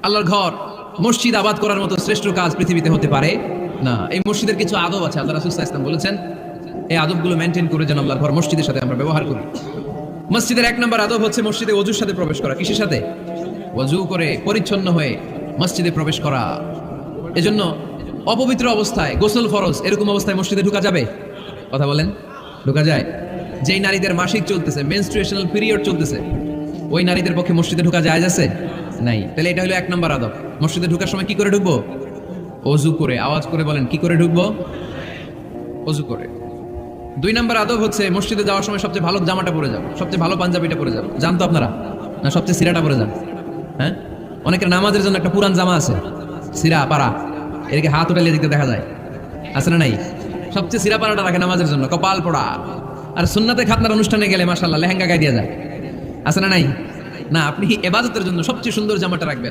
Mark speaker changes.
Speaker 1: আল্লাহর ঘর মসজিদ আবাদ করার মতো শ্রেষ্ঠ কাজ পৃথিবীতে হতে পারে না। এই মসজিদের কিছু আদব আছে, আল্লাহ রাসূল সাল্লাল্লাহু আলাইহি ওয়াসাল্লাম বলেছেন এই আদবগুলো মেনটেন করে যেন আল্লাহর ঘর মসজিদের সাথে আমরা ব্যবহার করি। মসজিদের এক নম্বর আদব হচ্ছে মসজিদে ওযুর সাথে প্রবেশ করা। কিসের সাথে? ওযু করে পরিচ্ছন্ন হয়ে মসজিদে প্রবেশ করা। এজন্য অপবিত্র অবস্থায় গোসল ফরজ, এরকম অবস্থায় মসজিদে ঢোকা যাবে? কথা বলেন, ঢোকা যায়? যেই নারীদের মাসিক চলতেছে, মেনস্ট্রুয়েশনাল পিরিয়ড চলতেছে, ওই নারীদের পক্ষে মসজিদে ঢোকা যায় আছে? নাই। তাহলে এটা হলো এক নম্বর আদব। মসজিদে ঢোকার সময় কি করে ঢুকবো? ওযু করে। আওয়াজ করে বলেন, কি করে ঢুকবো? ওযু করে। দুই নম্বর আদব হচ্ছে মসজিদে যাওয়ার সময় সবচেয়ে ভালো জামাটা পরে যাবো, সবচেয়ে ভালো পাঞ্জাবিটা পরে যাবো। জানতো আপনারা? না সবচেয়ে সিরাটা পরে যান? হ্যাঁ, অনেকের নামাজের জন্য একটা পুরান জামা আছে, সিরা পাড়া, এদিকে হাত উঠালে দিতে দেখা যায়, আছে না নাই? সবচেয়ে সিরা পাড়াটা রাখে নামাজের জন্য, কপাল পড়া। আর সুন্নাতে খাতনার অনুষ্ঠানে গেলে মাশাআল্লাহ লেহেঙ্গা গায়ে দিয়ে যায়, আছে না নাই? না, আপনি ইবাদতের জন্য সবচেয়ে সুন্দর জামাটা রাখবেন।